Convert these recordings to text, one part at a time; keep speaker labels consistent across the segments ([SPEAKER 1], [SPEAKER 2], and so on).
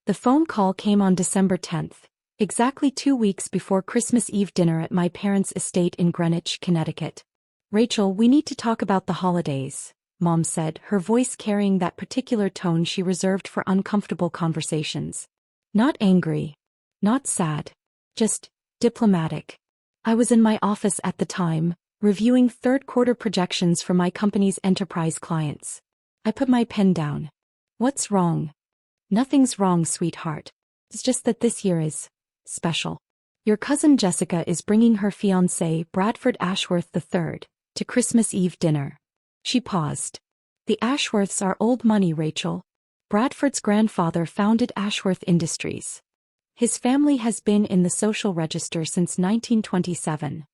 [SPEAKER 1] The phone call came on December 10th, exactly 2 weeks before Christmas Eve dinner at my parents' estate in Greenwich, Connecticut. "Rachel, we need to talk about the holidays," Mom said, her voice carrying that particular tone she reserved for uncomfortable conversations. Not angry. Not sad. Just diplomatic. I was in my office at the time, reviewing third-quarter projections for my company's enterprise clients. I put my pen down. "What's wrong?" "Nothing's wrong, sweetheart. It's just that this year is special. Your cousin Jessica is bringing her fiancé, Bradford Ashworth the Third, to Christmas Eve dinner." She paused. "The Ashworths are old money, Rachel. Bradford's grandfather founded Ashworth Industries. His family has been in the social register since 1927.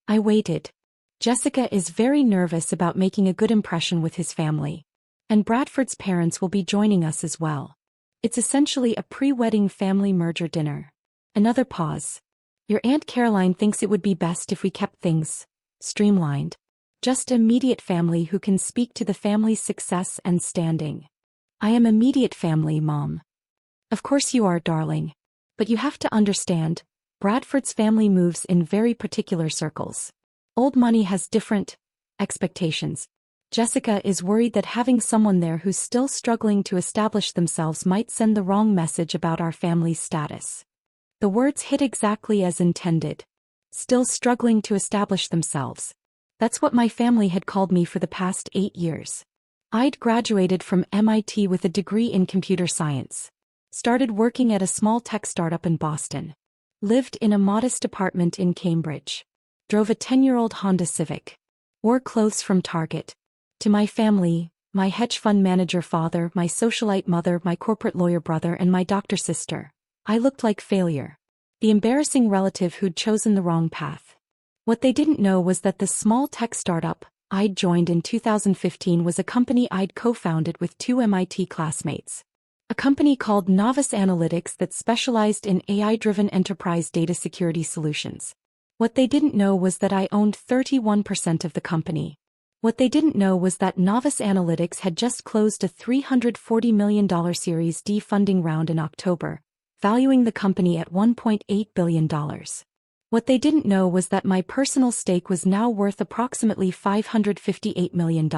[SPEAKER 1] I waited. "Jessica is very nervous about making a good impression with his family. And Bradford's parents will be joining us as well. It's essentially a pre-wedding family merger dinner." Another pause. "Your Aunt Caroline thinks it would be best if we kept things streamlined. Just immediate family who can speak to the family's success and standing." "I am immediate family, Mom." "Of course you are, darling. But you have to understand, Bradford's family moves in very particular circles. Old money has different expectations. Jessica is worried that having someone there who's still struggling to establish themselves might send the wrong message about our family's status." The words hit exactly as intended. Still struggling to establish themselves. That's what my family had called me for the past 8 years. I'd graduated from MIT with a degree in computer science. Started working at a small tech startup in Boston. Lived in a modest apartment in Cambridge. Drove a 10-year-old Honda Civic. Wore clothes from Target. To my family, my hedge fund manager father, my socialite mother, my corporate lawyer brother, and my doctor sister, I looked like failure. The embarrassing relative who'd chosen the wrong path. What they didn't know was that the small tech startup I'd joined in 2015 was a company I'd co-founded with 2 MIT classmates. A company called Novice Analytics that specialized in AI-driven enterprise data security solutions. What they didn't know was that I owned 31% of the company. What they didn't know was that Novice Analytics had just closed a $340 million Series D funding round in October, valuing the company at $1.8 billion. What they didn't know was that my personal stake was now worth approximately $558 million.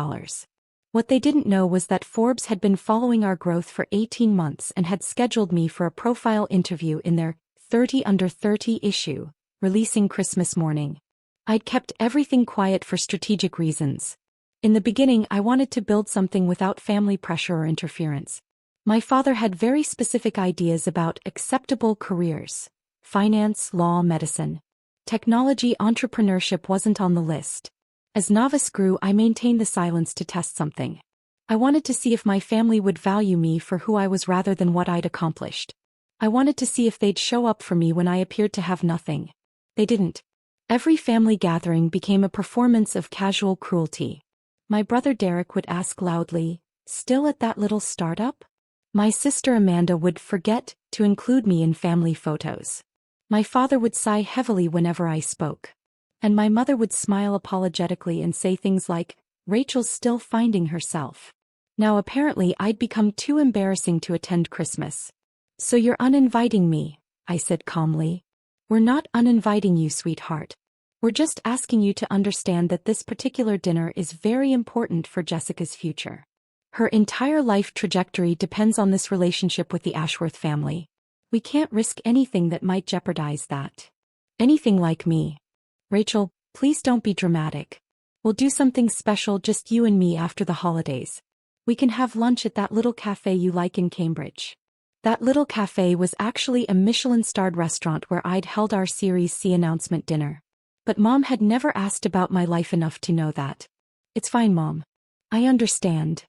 [SPEAKER 1] What they didn't know was that Forbes had been following our growth for 18 months and had scheduled me for a profile interview in their 30 Under 30 issue, releasing Christmas morning. I'd kept everything quiet for strategic reasons. In the beginning, I wanted to build something without family pressure or interference. My father had very specific ideas about acceptable careers. Finance, law, medicine. Technology, entrepreneurship wasn't on the list. As Novice grew, I maintained the silence to test something. I wanted to see if my family would value me for who I was rather than what I'd accomplished. I wanted to see if they'd show up for me when I appeared to have nothing. They didn't. Every family gathering became a performance of casual cruelty. My brother Derek would ask loudly, "Still at that little startup?" My sister Amanda would forget to include me in family photos. My father would sigh heavily whenever I spoke. And my mother would smile apologetically and say things like, "Rachel's still finding herself." Now apparently I'd become too embarrassing to attend Christmas. "So you're uninviting me," I said calmly. "We're not uninviting you, sweetheart. We're just asking you to understand that this particular dinner is very important for Jessica's future. Her entire life trajectory depends on this relationship with the Ashworth family. We can't risk anything that might jeopardize that. Anything like me. Rachel, please don't be dramatic. We'll do something special, just you and me, after the holidays. We can have lunch at that little cafe you like in Cambridge." That little cafe was actually a Michelin-starred restaurant where I'd held our Series C announcement dinner. But Mom had never asked about my life enough to know that. "It's fine, Mom. I understand."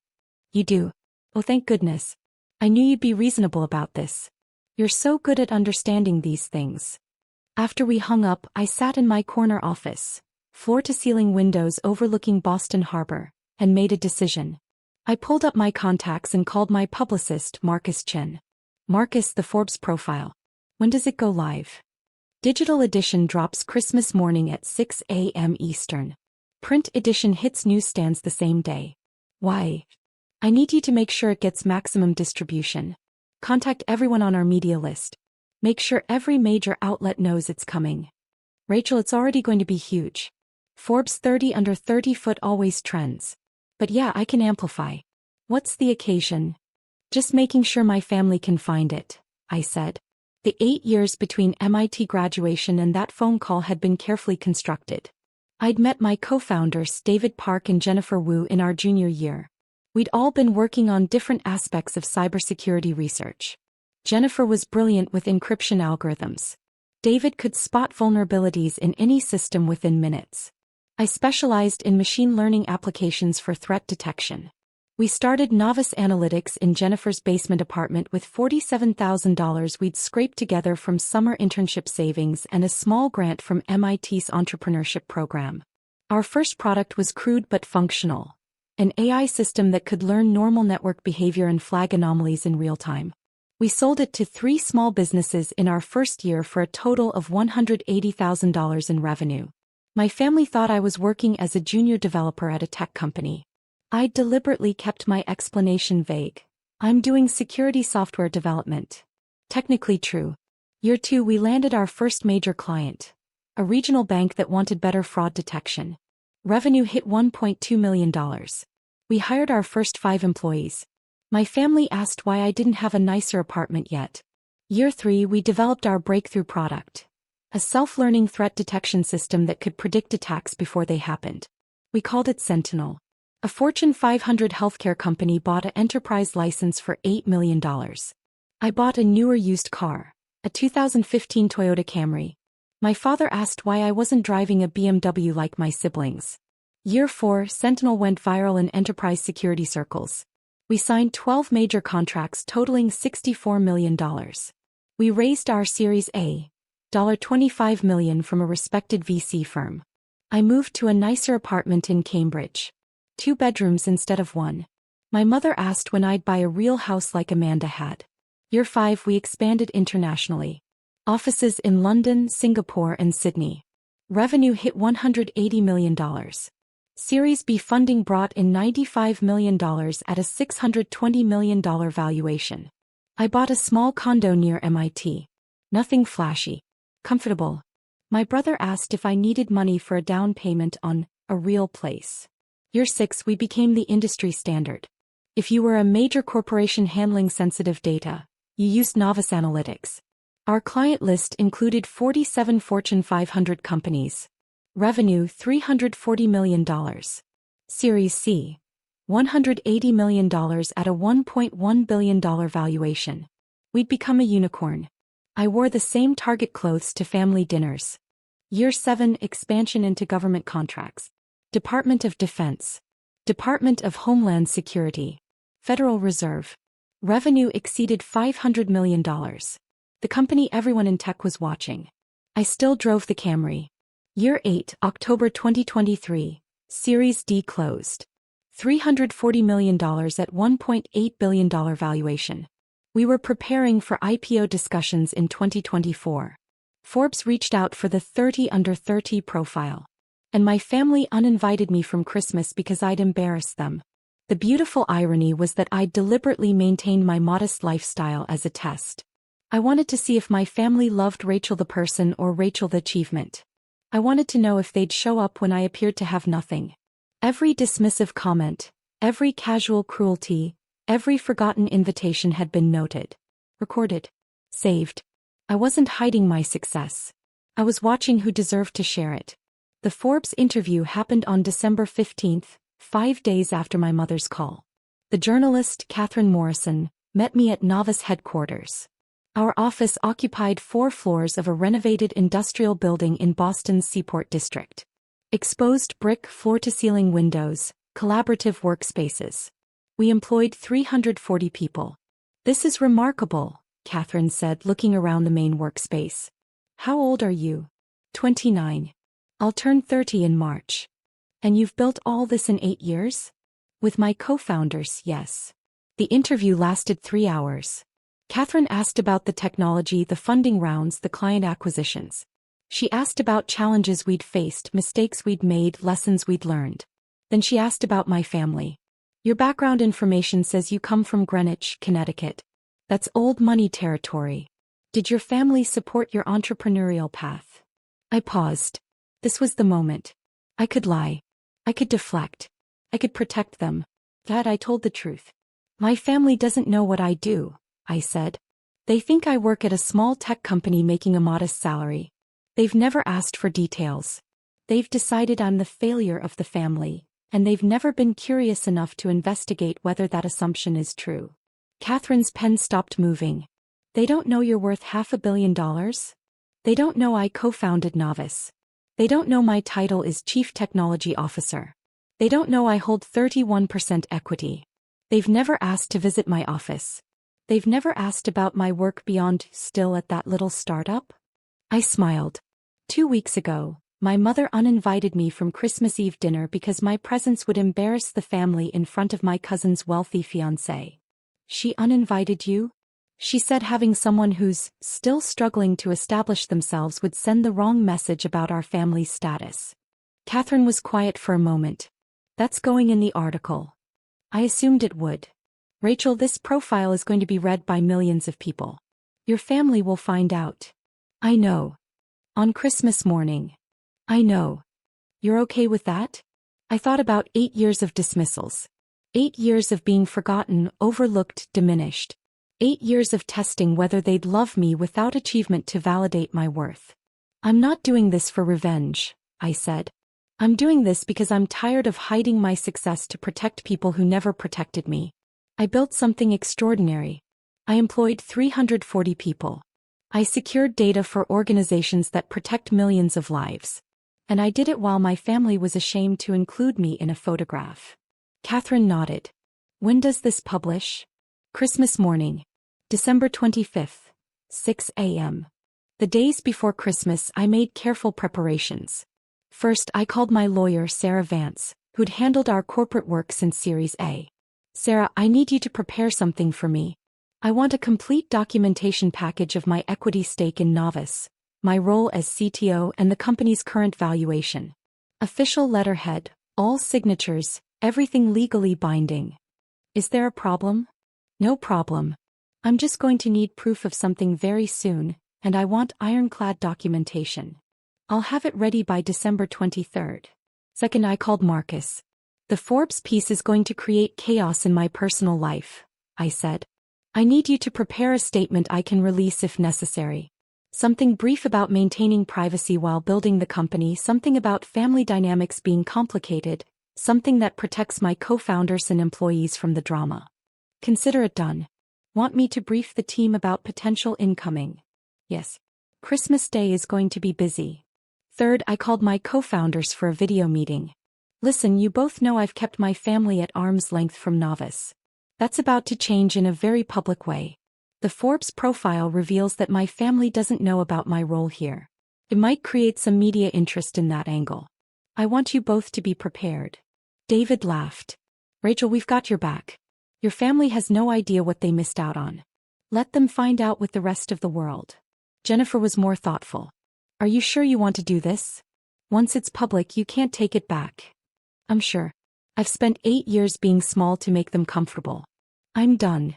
[SPEAKER 1] "You do? Oh, thank goodness. I knew you'd be reasonable about this. You're so good at understanding these things." After we hung up, I sat in my corner office, floor-to-ceiling windows overlooking Boston Harbor, and made a decision. I pulled up my contacts and called my publicist, Marcus Chin. "Marcus, the Forbes profile. When does it go live?" "Digital edition drops Christmas morning at 6 a.m. Eastern. Print edition hits newsstands the same day." "Why?" "I need you to make sure it gets maximum distribution." Contact everyone on our media list. Make sure every major outlet knows it's coming. Rachel, it's already going to be huge. Forbes 30 under 30-foot always trends. But yeah, I can amplify. What's the occasion? Just making sure my family can find it, I said. The 8 years between MIT graduation and that phone call had been carefully constructed. I'd met my co-founders David Park and Jennifer Wu in our junior year. We'd all been working on different aspects of cybersecurity research. Jennifer was brilliant with encryption algorithms. David could spot vulnerabilities in any system within minutes. I specialized in machine learning applications for threat detection. We started Novice Analytics in Jennifer's basement apartment with $47,000 we'd scraped together from summer internship savings and a small grant from MIT's entrepreneurship program. Our first product was crude but functional. An AI system that could learn normal network behavior and flag anomalies in real time. We sold it to 3 small businesses in our first year for a total of $180,000 in revenue. My family thought I was working as a junior developer at a tech company. I deliberately kept my explanation vague. I'm doing security software development. Technically true. Year 2, we landed our first major client, a regional bank that wanted better fraud detection. Revenue hit $1.2 million. We hired our first 5 employees. My family asked why I didn't have a nicer apartment yet. Year 3, we developed our breakthrough product, a self-learning threat detection system that could predict attacks before they happened. We called it Sentinel. A Fortune 500 healthcare company bought an enterprise license for $8 million. I bought a newer used car, a 2015 Toyota Camry. My father asked why I wasn't driving a BMW like my siblings. Year 4, Sentinel went viral in enterprise security circles. We signed 12 major contracts totaling $64 million. We raised our Series A, $25 million from a respected VC firm. I moved to a nicer apartment in Cambridge. 2 bedrooms instead of 1. My mother asked when I'd buy a real house like Amanda had. Year 5, we expanded internationally. Offices in London, Singapore, and Sydney. Revenue hit $180 million. Series B funding brought in $95 million at a $620 million valuation. I bought a small condo near MIT. Nothing flashy. Comfortable. My brother asked if I needed money for a down payment on a real place. Year 6, we became the industry standard. If you were a major corporation handling sensitive data, you used Novice Analytics. Our client list included 47 Fortune 500 companies. Revenue $340 million. Series C, $180 million at a $1.1 billion valuation. We'd become a unicorn. I wore the same Target clothes to family dinners. Year 7, expansion into government contracts. Department of Defense. Department of Homeland Security. Federal Reserve. Revenue exceeded $500 million. The company everyone in tech was watching. I still drove the Camry. Year 8, October 2023. Series D closed. $340 million at $1.8 billion valuation. We were preparing for IPO discussions in 2024. Forbes reached out for the 30 under 30 profile. And my family uninvited me from Christmas because I'd embarrassed them. The beautiful irony was that I'd deliberately maintained my modest lifestyle as a test. I wanted to see if my family loved Rachel the person or Rachel the achievement. I wanted to know if they'd show up when I appeared to have nothing. Every dismissive comment, every casual cruelty, every forgotten invitation had been noted, recorded, saved. I wasn't hiding my success. I was watching who deserved to share it. The Forbes interview happened on December 15th, 5 days after my mother's call. The journalist, Catherine Morrison, met me at Novice headquarters. Our office occupied 4 floors of a renovated industrial building in Boston's Seaport District. Exposed brick floor-to-ceiling windows, collaborative workspaces. We employed 340 people. This is remarkable, Catherine said, looking around the main workspace. How old are you? 29. I'll turn 30 in March. And you've built all this in 8 years? With my co-founders, yes. The interview lasted 3 hours. Catherine asked about the technology, the funding rounds, the client acquisitions. She asked about challenges we'd faced, mistakes we'd made, lessons we'd learned. Then she asked about my family. Your background information says you come from Greenwich, Connecticut. That's old money territory. Did your family support your entrepreneurial path? I paused. This was the moment. I could lie. I could deflect. I could protect them. Dad, I told the truth. My family doesn't know what I do, I said. They think I work at a small tech company making a modest salary. They've never asked for details. They've decided I'm the failure of the family, and they've never been curious enough to investigate whether that assumption is true. Catherine's pen stopped moving. They don't know you're worth $500 million? They don't know I co-founded Novice. They don't know my title is Chief Technology Officer. They don't know I hold 31% equity. They've never asked to visit my office. They've never asked about my work beyond still at that little startup? I smiled. 2 weeks ago, my mother uninvited me from Christmas Eve dinner because my presence would embarrass the family in front of my cousin's wealthy fiancé. She uninvited you? She said having someone who's still struggling to establish themselves would send the wrong message about our family's status. Catherine was quiet for a moment. That's going in the article. I assumed it would. Rachel, this profile is going to be read by millions of people. Your family will find out. I know. On Christmas morning. I know. You're okay with that? I thought about 8 years of dismissals. 8 years of being forgotten, overlooked, diminished. 8 years of testing whether they'd love me without achievement to validate my worth. I'm not doing this for revenge, I said. I'm doing this because I'm tired of hiding my success to protect people who never protected me. I built something extraordinary. I employed 340 people. I secured data for organizations that protect millions of lives. And I did it while my family was ashamed to include me in a photograph. Catherine nodded. When does this publish? Christmas morning. December 25th, 6 a.m. The days before Christmas I made careful preparations. First I called my lawyer Sarah Vance, who'd handled our corporate work since Series A. Sarah, I need you to prepare something for me. I want a complete documentation package of my equity stake in Novice, my role as CTO and the company's current valuation. Official letterhead, all signatures, everything legally binding. Is there a problem? No problem. I'm just going to need proof of something very soon, and I want ironclad documentation. I'll have it ready by December 23rd. Second, I called Marcus. The Forbes piece is going to create chaos in my personal life, I said. I need you to prepare a statement I can release if necessary. Something brief about maintaining privacy while building the company, something about family dynamics being complicated, something that protects my co-founders and employees from the drama. Consider it done. Want me to brief the team about potential incoming? Yes. Christmas Day is going to be busy. Third, I called my co-founders for a video meeting. Listen, you both know I've kept my family at arm's length from Novice. That's about to change in a very public way. The Forbes profile reveals that my family doesn't know about my role here. It might create some media interest in that angle. I want you both to be prepared. David laughed. Rachel, we've got your back. Your family has no idea what they missed out on. Let them find out with the rest of the world. Jennifer was more thoughtful. Are you sure you want to do this? Once it's public, you can't take it back. I'm sure. I've spent 8 years being small to make them comfortable. I'm done.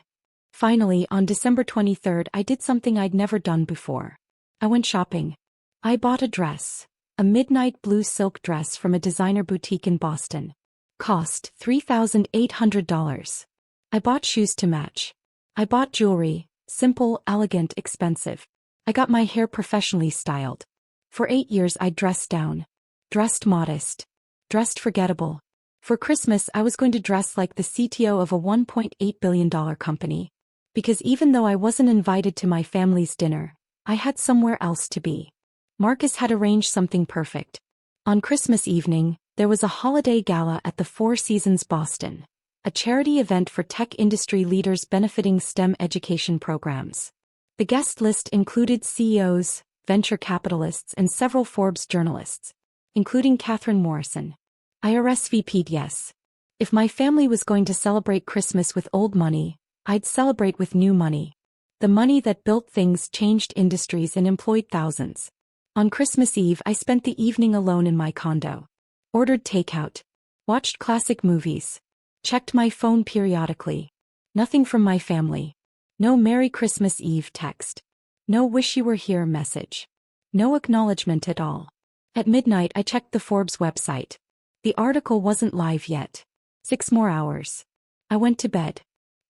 [SPEAKER 1] Finally, on December 23rd, I did something I'd never done before. I went shopping. I bought a dress. A midnight blue silk dress from a designer boutique in Boston. Cost $3,800. I bought shoes to match. I bought jewelry, simple, elegant, expensive. I got my hair professionally styled. For 8 years I dressed down. Dressed modest. Dressed forgettable. For Christmas I was going to dress like the CTO of a $1.8 billion company. Because even though I wasn't invited to my family's dinner, I had somewhere else to be. Marcus had arranged something perfect. On Christmas evening, there was a holiday gala at the Four Seasons Boston, a charity event for tech industry leaders benefiting STEM education programs. The guest list included CEOs, venture capitalists, and several Forbes journalists, including Catherine Morrison. I RSVP'd yes. If my family was going to celebrate Christmas with old money, I'd celebrate with new money. The money that built things, changed industries, and employed thousands. On Christmas Eve, I spent the evening alone in my condo. Ordered takeout. Watched classic movies. Checked my phone periodically. Nothing from my family. No Merry Christmas Eve text. No wish you were here message. No acknowledgement at all. At midnight I checked the Forbes website. The article wasn't live yet. 6 more hours. I went to bed.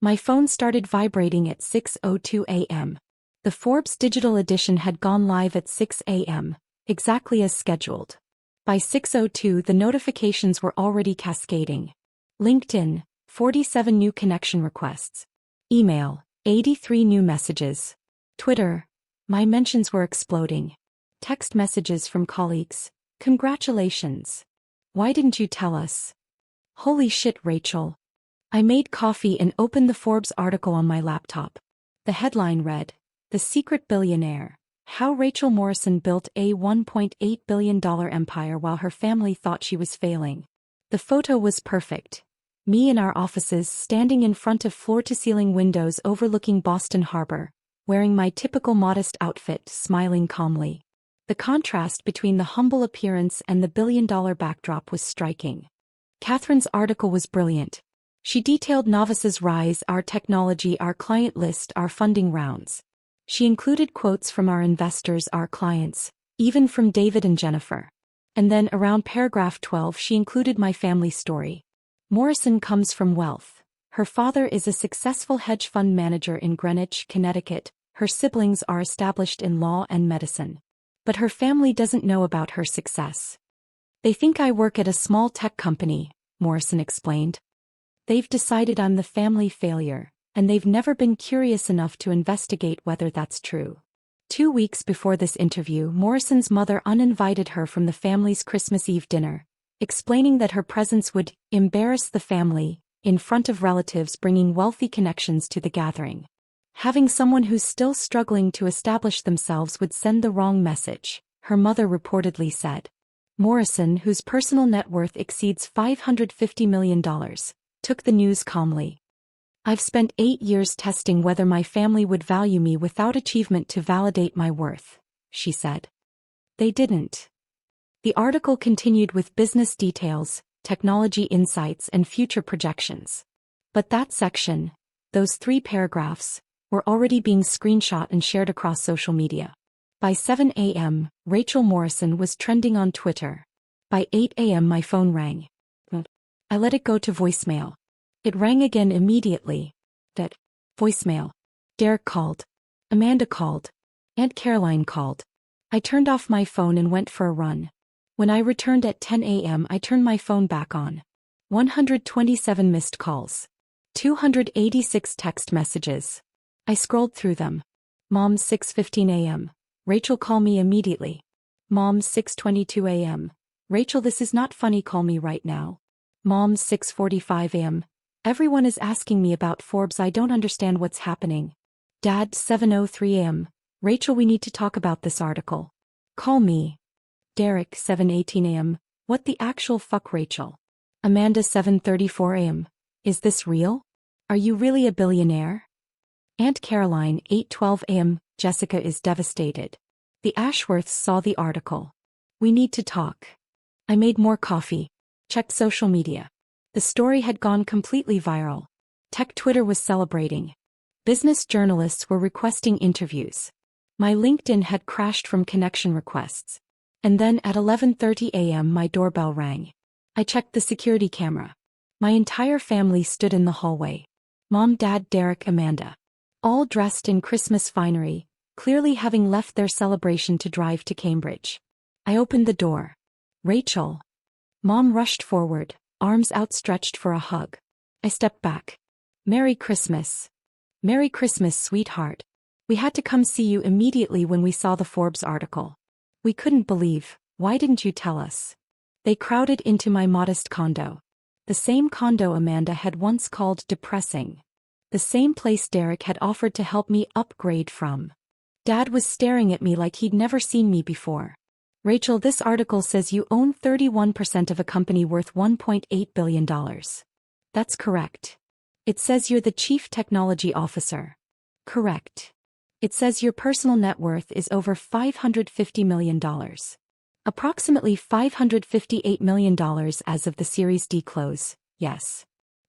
[SPEAKER 1] My phone started vibrating at 6:02 a.m. The Forbes digital edition had gone live at 6 a.m., exactly as scheduled. By 6:02 the notifications were already cascading. LinkedIn, 47 new connection requests. Email, 83 new messages. Twitter, my mentions were exploding. Text messages from colleagues, congratulations. Why didn't you tell us? Holy shit, Rachel. I made coffee and opened the Forbes article on my laptop. The headline read, "The Secret Billionaire, How Rachel Morrison Built a $1.8 billion Empire While Her Family Thought She Was Failing." The photo was perfect. Me in our offices standing in front of floor-to-ceiling windows overlooking Boston Harbor, wearing my typical modest outfit, smiling calmly. The contrast between the humble appearance and the billion-dollar backdrop was striking. Catherine's article was brilliant. She detailed Novice's rise, our technology, our client list, our funding rounds. She included quotes from our investors, our clients, even from David and Jennifer. And then around paragraph 12 she included my family story. Morrison comes from wealth. Her father is a successful hedge fund manager in Greenwich, Connecticut. Her siblings are established in law and medicine. But her family doesn't know about her success. They think I work at a small tech company, Morrison explained. They've decided I'm the family failure, and they've never been curious enough to investigate whether that's true. 2 weeks before this interview, Morrison's mother uninvited her from the family's Christmas Eve dinner, explaining that her presence would embarrass the family in front of relatives bringing wealthy connections to the gathering. Having someone who's still struggling to establish themselves would send the wrong message, her mother reportedly said. Morrison, whose personal net worth exceeds $550 million, took the news calmly. I've spent 8 years testing whether my family would value me without achievement to validate my worth, she said. They didn't. The article continued with business details, technology insights, and future projections. But that section, those 3 paragraphs, were already being screenshot and shared across social media. By 7 a.m., Rachel Morrison was trending on Twitter. By 8 a.m. my phone rang. I let it go to voicemail. It rang again immediately. That voicemail. Derek called. Amanda called. Aunt Caroline called. I turned off my phone and went for a run. When I returned at 10 a.m. I turned my phone back on. 127 missed calls. 286 text messages. I scrolled through them. Mom, 6:15 a.m. Rachel, call me immediately. Mom, 6:22 a.m. Rachel, this is not funny, call me right now. Mom, 6:45 a.m. Everyone is asking me about Forbes, I don't understand what's happening. Dad, 7:03 a.m. Rachel, we need to talk about this article. Call me. Derek, 7:18 a.m. What the actual fuck, Rachel? Amanda, 7:34 a.m. Is this real? Are you really a billionaire? Aunt Caroline, 8:12 a.m. Jessica is devastated. The Ashworths saw the article. We need to talk. I made more coffee. Checked social media. The story had gone completely viral. Tech Twitter was celebrating. Business journalists were requesting interviews. My LinkedIn had crashed from connection requests. And then at 11:30 a.m. my doorbell rang. I checked the security camera. My entire family stood in the hallway. Mom, Dad, Derek, Amanda. All dressed in Christmas finery, clearly having left their celebration to drive to Cambridge. I opened the door. Rachel. Mom rushed forward, arms outstretched for a hug. I stepped back. Merry Christmas. Merry Christmas, sweetheart. We had to come see you immediately when we saw the Forbes article. We couldn't believe, why didn't you tell us? They crowded into my modest condo. The same condo Amanda had once called depressing. The same place Derek had offered to help me upgrade from. Dad was staring at me like he'd never seen me before. Rachel, this article says you own 31% of a company worth $1.8 billion. That's correct. It says you're the chief technology officer. Correct. It says your personal net worth is over $550 million. Approximately $558 million as of the Series D close, yes.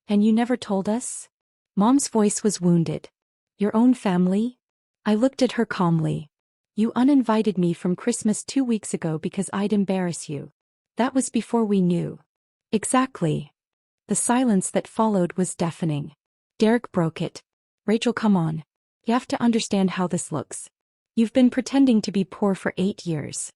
[SPEAKER 1] And you never told us? Mom's voice was wounded. Your own family? I looked at her calmly. You uninvited me from Christmas 2 weeks ago because I'd embarrass you. That was before we knew. Exactly. The silence that followed was deafening. Derek broke it. Rachel, come on. You have to understand how this looks. You've been pretending to be poor for 8 years.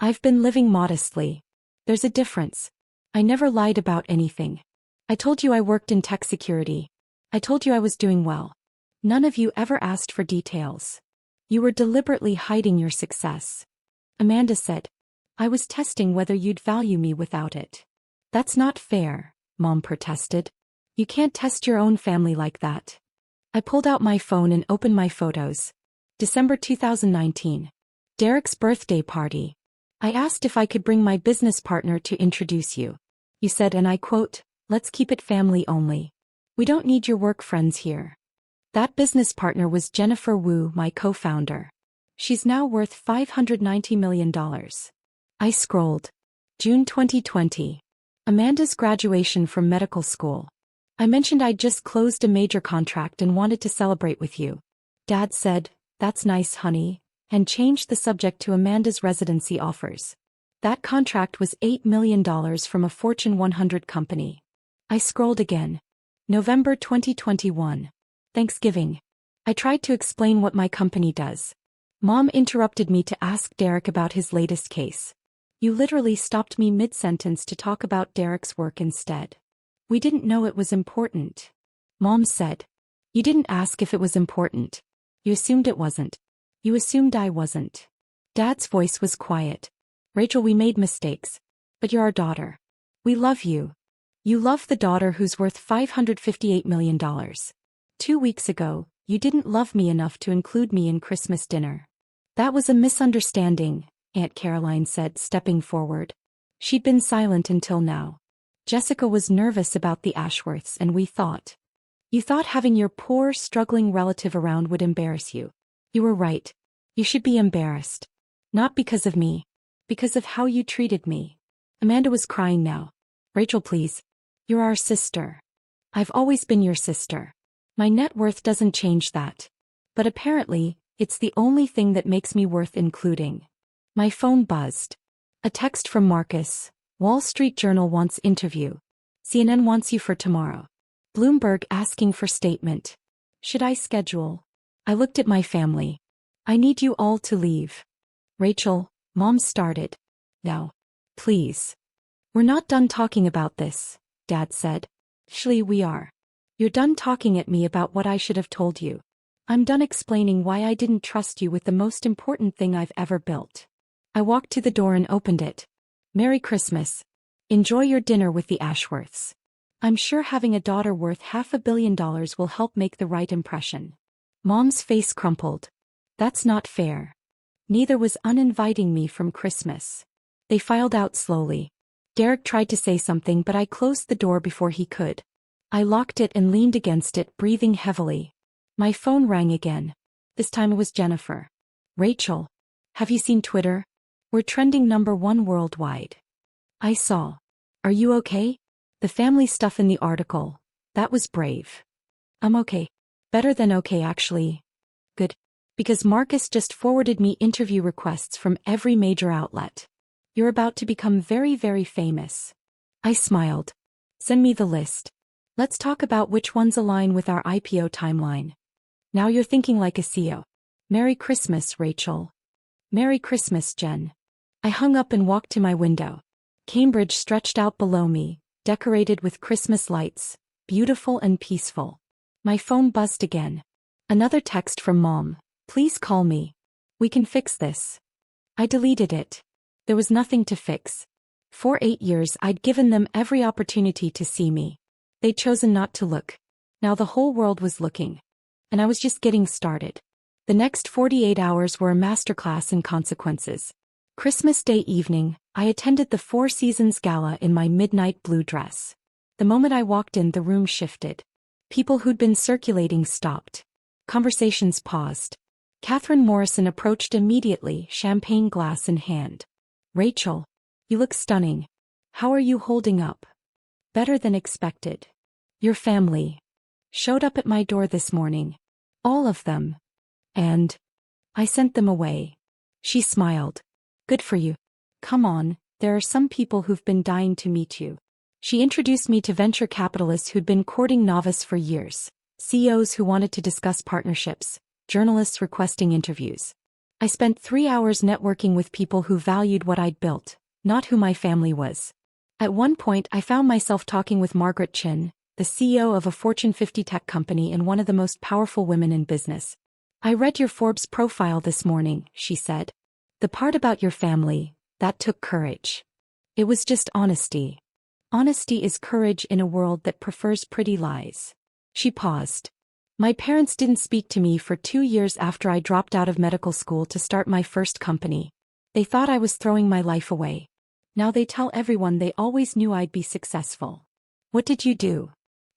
[SPEAKER 1] I've been living modestly. There's a difference. I never lied about anything. I told you I worked in tech security. I told you I was doing well. None of you ever asked for details. You were deliberately hiding your success. Amanda said. I was testing whether you'd value me without it. That's not fair, Mom protested. You can't test your own family like that. I pulled out my phone and opened my photos. December 2019. Derek's birthday party. I asked if I could bring my business partner to introduce you. You said, and I quote, let's keep it family only. We don't need your work friends here. That business partner was Jennifer Wu, my co-founder. She's now worth $590 million. I scrolled. June 2020. Amanda's graduation from medical school. I mentioned I'd just closed a major contract and wanted to celebrate with you. Dad said, that's nice, honey, and changed the subject to Amanda's residency offers. That contract was $8 million from a Fortune 100 company. I scrolled again. November 2021. Thanksgiving. I tried to explain what my company does. Mom interrupted me to ask Derek about his latest case. You literally stopped me mid-sentence to talk about Derek's work instead. We didn't know it was important. Mom said. You didn't ask if it was important. You assumed it wasn't. You assumed I wasn't. Dad's voice was quiet. Rachel, we made mistakes. But you're our daughter. We love you. You love the daughter who's worth $558 million. 2 weeks ago, you didn't love me enough to include me in Christmas dinner. That was a misunderstanding, Aunt Caroline said, stepping forward. She'd been silent until now. Jessica was nervous about the Ashworths, and we thought. You thought having your poor, struggling relative around would embarrass you. You were right. You should be embarrassed. Not because of me. Because of how you treated me. Amanda was crying now. Rachel, please. You're our sister. I've always been your sister. My net worth doesn't change that. But apparently, it's the only thing that makes me worth including. My phone buzzed. A text from Marcus. Wall Street Journal wants interview. CNN wants you for tomorrow. Bloomberg asking for statement. Should I schedule? I looked at my family. I need you all to leave. Rachel, Mom started. No. Please. We're not done talking about this, Dad said. Actually, we are. You're done talking at me about what I should have told you. I'm done explaining why I didn't trust you with the most important thing I've ever built. I walked to the door and opened it. Merry Christmas. Enjoy your dinner with the Ashworths. I'm sure having a daughter worth $500 million will help make the right impression. Mom's face crumpled. That's not fair. Neither was uninviting me from Christmas. They filed out slowly. Derek tried to say something, but I closed the door before he could. I locked it and leaned against it, breathing heavily. My phone rang again. This time it was Jennifer. Rachel. Have you seen Twitter? We're trending #1 worldwide. I saw. Are you okay? The family stuff in the article. That was brave. I'm okay. Better than okay, actually. Good. Because Marcus just forwarded me interview requests from every major outlet. You're about to become very, very famous. I smiled. Send me the list. Let's talk about which ones align with our IPO timeline. Now you're thinking like a CEO. Merry Christmas, Rachel. Merry Christmas, Jen. I hung up and walked to my window. Cambridge stretched out below me, decorated with Christmas lights, beautiful and peaceful. My phone buzzed again. Another text from Mom. Please call me. We can fix this. I deleted it. There was nothing to fix. For 8 years I'd given them every opportunity to see me. They'd chosen not to look. Now the whole world was looking. And I was just getting started. The next 48 hours were a masterclass in consequences. Christmas Day evening, I attended the Four Seasons Gala in my midnight blue dress. The moment I walked in, the room shifted. People who'd been circulating stopped. Conversations paused. Catherine Morrison approached immediately, champagne glass in hand. Rachel, you look stunning. How are you holding up? Better than expected. Your family showed up at my door this morning. All of them. And I sent them away. She smiled. Good for you. Come on, there are some people who've been dying to meet you. She introduced me to venture capitalists who'd been courting novice for years, CEOs who wanted to discuss partnerships, journalists requesting interviews. I spent 3 hours networking with people who valued what I'd built, not who my family was. At one point I found myself talking with Margaret Chin, the CEO of a Fortune 50 tech company and one of the most powerful women in business. I read your Forbes profile this morning, she said. The part about your family, that took courage. It was just honesty. Honesty is courage in a world that prefers pretty lies. She paused. My parents didn't speak to me for 2 years after I dropped out of medical school to start my first company. They thought I was throwing my life away. Now they tell everyone they always knew I'd be successful. What did you do?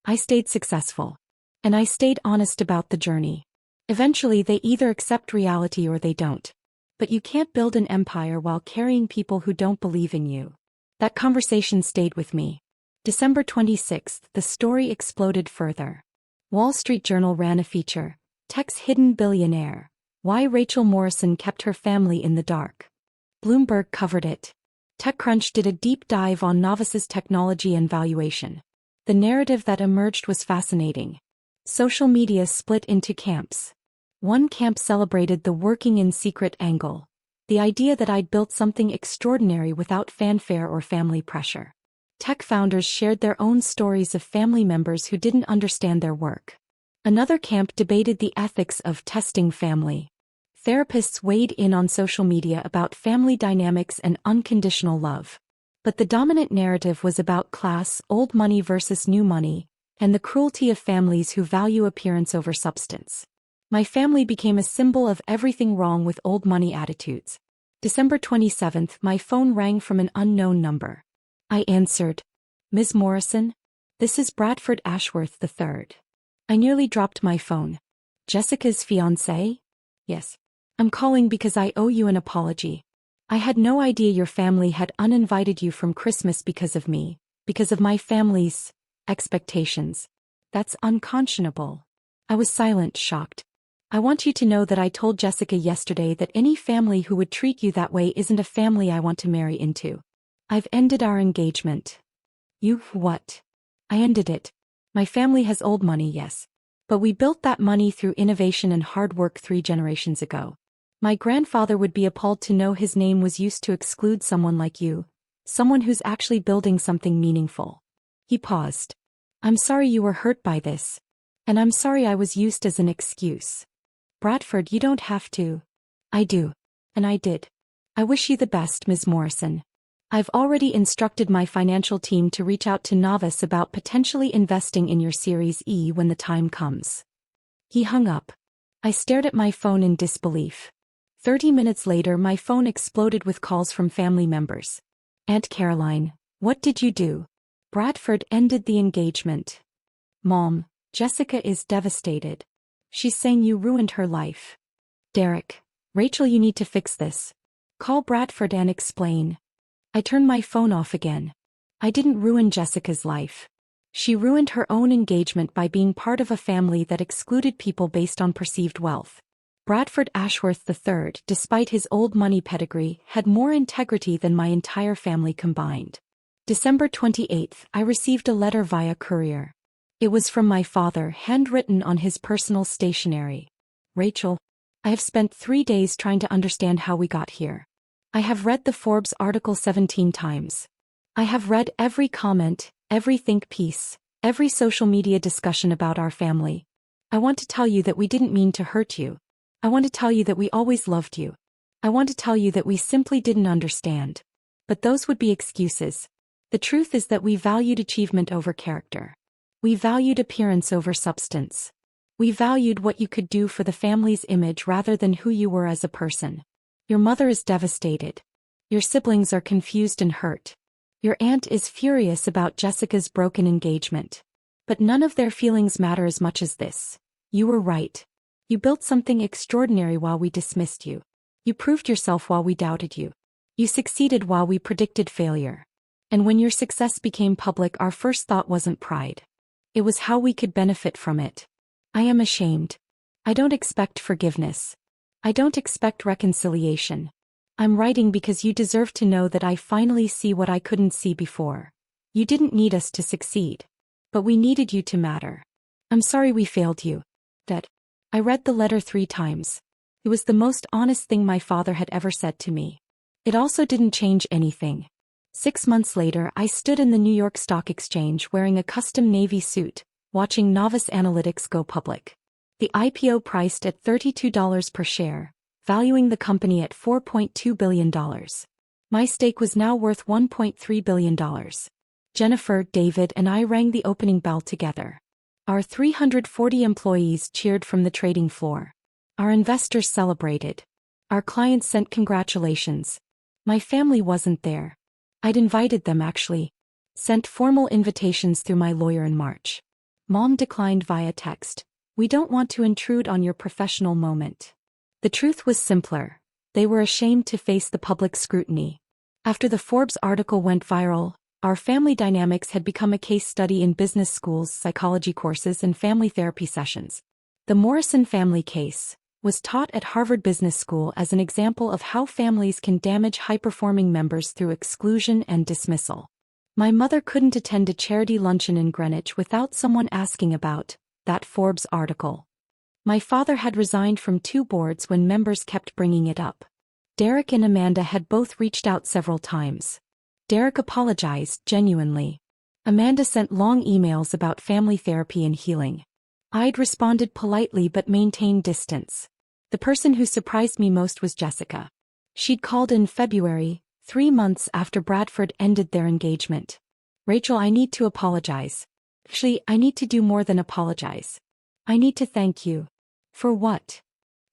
[SPEAKER 1] I stayed successful. And I stayed honest about the journey. Eventually they either accept reality or they don't. But you can't build an empire while carrying people who don't believe in you. That conversation stayed with me. December 26th, the story exploded further. Wall Street Journal ran a feature, Tech's Hidden Billionaire, Why Rachel Morrison Kept Her Family in the Dark. Bloomberg covered it. TechCrunch did a deep dive on Novice's technology and valuation. The narrative that emerged was fascinating. Social media split into camps. One camp celebrated the working in secret angle, the idea that I'd built something extraordinary without fanfare or family pressure. Tech founders shared their own stories of family members who didn't understand their work. Another camp debated the ethics of testing family. Therapists weighed in on social media about family dynamics and unconditional love. But the dominant narrative was about class, old money versus new money, and the cruelty of families who value appearance over substance. My family became a symbol of everything wrong with old money attitudes. December 27th, my phone rang from an unknown number. I answered. Ms. Morrison? This is Bradford Ashworth the Third. I nearly dropped my phone. Jessica's fiancé? Yes. I'm calling because I owe you an apology. I had no idea your family had uninvited you from Christmas because of me, because of my family's expectations. That's unconscionable. I was silent, shocked. I want you to know that I told Jessica yesterday that any family who would treat you that way isn't a family I want to marry into. I've ended our engagement. You, what? I ended it. My family has old money, yes. But we built that money through innovation and hard work 3 generations ago. My grandfather would be appalled to know his name was used to exclude someone like you, someone who's actually building something meaningful. He paused. I'm sorry you were hurt by this. And I'm sorry I was used as an excuse. Bradford, you don't have to. I do. And I did. I wish you the best, Ms. Morrison. I've already instructed my financial team to reach out to Novice about potentially investing in your Series E when the time comes. He hung up. I stared at my phone in disbelief. 30 minutes later, my phone exploded with calls from family members. Aunt Caroline, what did you do? Bradford ended the engagement. Mom, Jessica is devastated. She's saying you ruined her life. Derek, Rachel, you need to fix this. Call Bradford and explain. I turned my phone off again. I didn't ruin Jessica's life. She ruined her own engagement by being part of a family that excluded people based on perceived wealth. Bradford Ashworth the Third, despite his old money pedigree, had more integrity than my entire family combined. December 28th, I received a letter via courier. It was from my father, handwritten on his personal stationery. Rachel, I have spent 3 days trying to understand how we got here. I have read the Forbes article 17 times. I have read every comment, every think piece, every social media discussion about our family. I want to tell you that we didn't mean to hurt you. I want to tell you that we always loved you. I want to tell you that we simply didn't understand. But those would be excuses. The truth is that we valued achievement over character. We valued appearance over substance. We valued what you could do for the family's image rather than who you were as a person. Your mother is devastated. Your siblings are confused and hurt. Your aunt is furious about Jessica's broken engagement. But none of their feelings matter as much as this. You were right. You built something extraordinary while we dismissed you. You proved yourself while we doubted you. You succeeded while we predicted failure. And when your success became public, our first thought wasn't pride. It was how we could benefit from it. I am ashamed. I don't expect forgiveness. I don't expect reconciliation. I'm writing because you deserve to know that I finally see what I couldn't see before. You didn't need us to succeed. But we needed you to matter. I'm sorry we failed you. Dad. I read the letter 3 times. It was the most honest thing my father had ever said to me. It also didn't change anything. 6 months later, I stood in the New York Stock Exchange wearing a custom navy suit, watching Novice Analytics go public. The IPO priced at $32 per share, valuing the company at $4.2 billion. My stake was now worth $1.3 billion. Jennifer, David, and I rang the opening bell together. Our 340 employees cheered from the trading floor. Our investors celebrated. Our clients sent congratulations. My family wasn't there. I'd invited them actually. Sent formal invitations through my lawyer in March. Mom declined via text. We don't want to intrude on your professional moment. The truth was simpler. They were ashamed to face the public scrutiny. After the Forbes article went viral, our family dynamics had become a case study in business schools, psychology courses, and family therapy sessions. The Morrison family case was taught at Harvard Business School as an example of how families can damage high-performing members through exclusion and dismissal. My mother couldn't attend a charity luncheon in Greenwich without someone asking about that Forbes article. My father had resigned from 2 boards when members kept bringing it up. Derek and Amanda had both reached out several times. Derek apologized genuinely. Amanda sent long emails about family therapy and healing. I'd responded politely but maintained distance. The person who surprised me most was Jessica. She'd called in February, 3 months after Bradford ended their engagement. Rachel, I need to apologize. Actually, I need to do more than apologize. I need to thank you. For what?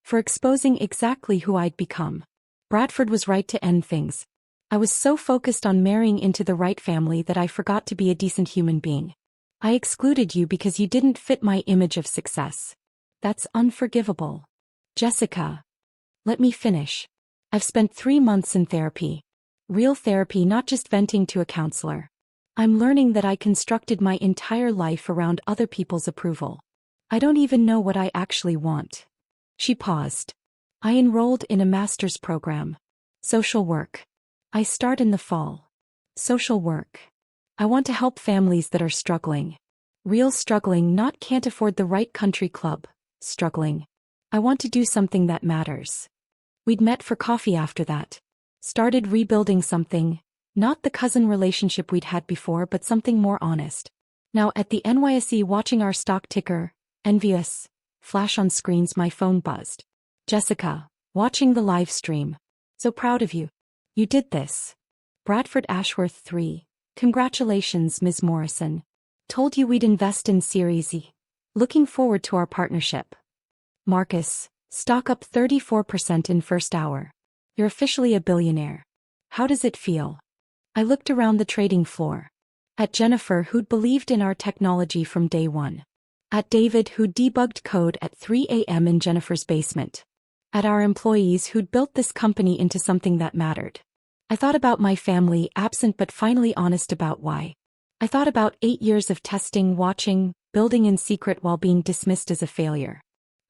[SPEAKER 1] For exposing exactly who I'd become. Bradford was right to end things. I was so focused on marrying into the right family that I forgot to be a decent human being. I excluded you because you didn't fit my image of success. That's unforgivable. Jessica. Let me finish. I've spent 3 months in therapy. Real therapy, not just venting to a counselor. I'm learning that I constructed my entire life around other people's approval. I don't even know what I actually want. She paused. I enrolled in a master's program. Social work. I start in the fall. Social work. I want to help families that are struggling. Real struggling, not can't afford the right country club. Struggling. I want to do something that matters. We'd met for coffee after that. Started rebuilding something. Not the cousin relationship we'd had before, but something more honest. Now at the NYSE, watching our stock ticker, envious, flash on screens, my phone buzzed. Jessica, watching the live stream. So proud of you. You did this. Bradford Ashworth 3. Congratulations, Ms. Morrison. Told you we'd invest in Series E. Looking forward to our partnership. Marcus, stock up 34% in first hour. You're officially a billionaire. How does it feel? I looked around the trading floor. At Jennifer, who'd believed in our technology from day one. At David, who debugged code at 3 a.m. in Jennifer's basement. At our employees who'd built this company into something that mattered. I thought about my family, absent but finally honest about why. I thought about 8 years of testing, watching, building in secret while being dismissed as a failure.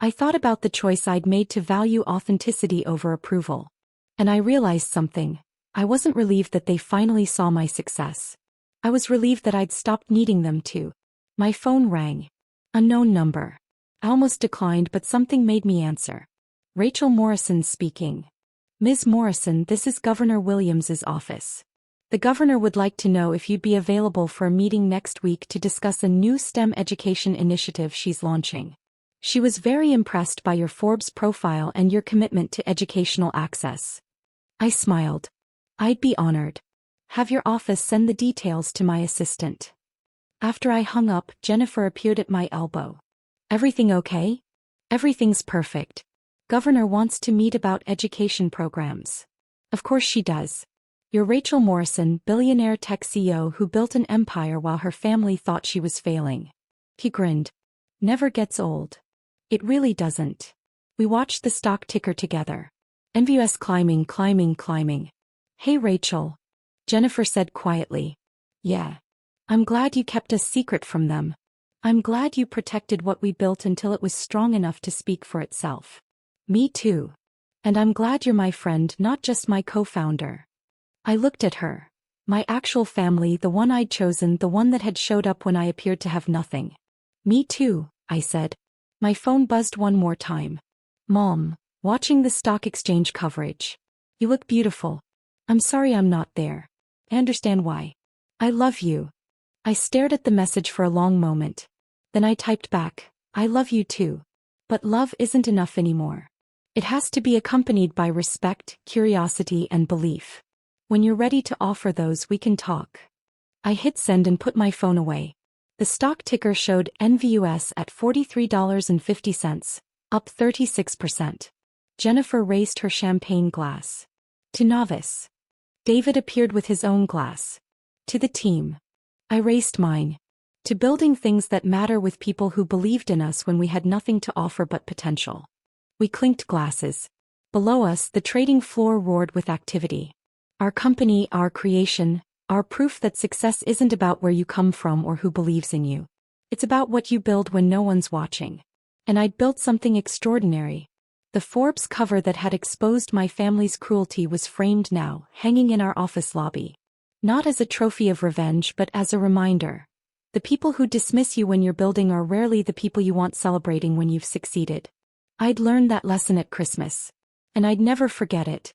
[SPEAKER 1] I thought about the choice I'd made to value authenticity over approval. And I realized something. I wasn't relieved that they finally saw my success. I was relieved that I'd stopped needing them to. My phone rang. Unknown number. I almost declined, but something made me answer. Rachel Morrison speaking. Ms. Morrison, this is Governor Williams's office. The governor would like to know if you'd be available for a meeting next week to discuss a new STEM education initiative she's launching. She was very impressed by your Forbes profile and your commitment to educational access. I smiled. I'd be honored. Have your office send the details to my assistant. After I hung up, Jennifer appeared at my elbow. Everything okay? Everything's perfect. Governor wants to meet about education programs. Of course she does. You're Rachel Morrison, billionaire tech CEO who built an empire while her family thought she was failing. He grinned. Never gets old. It really doesn't. We watched the stock ticker together. NVUS climbing, climbing, climbing. Hey Rachel. Jennifer said quietly. Yeah. I'm glad you kept us secret from them. I'm glad you protected what we built until it was strong enough to speak for itself. Me too. And I'm glad you're my friend, not just my co-founder. I looked at her. My actual family, the one I'd chosen, the one that had showed up when I appeared to have nothing. Me too, I said. My phone buzzed one more time. Mom, watching the stock exchange coverage. You look beautiful. I'm sorry I'm not there. I understand why. I love you. I stared at the message for a long moment. Then I typed back, I love you too. But love isn't enough anymore. It has to be accompanied by respect, curiosity, and belief. When you're ready to offer those, we can talk. I hit send and put my phone away. The stock ticker showed NVUS at $43.50, up 36%. Jennifer raised her champagne glass. To novice. David appeared with his own glass. To the team. I raised mine. To building things that matter with people who believed in us when we had nothing to offer but potential. We clinked glasses. Below us, the trading floor roared with activity. Our company, our creation, our proof that success isn't about where you come from or who believes in you. It's about what you build when no one's watching. And I'd built something extraordinary. The Forbes cover that had exposed my family's cruelty was framed now, hanging in our office lobby. Not as a trophy of revenge, but as a reminder. The people who dismiss you when you're building are rarely the people you want celebrating when you've succeeded. I'd learned that lesson at Christmas. And I'd never forget it.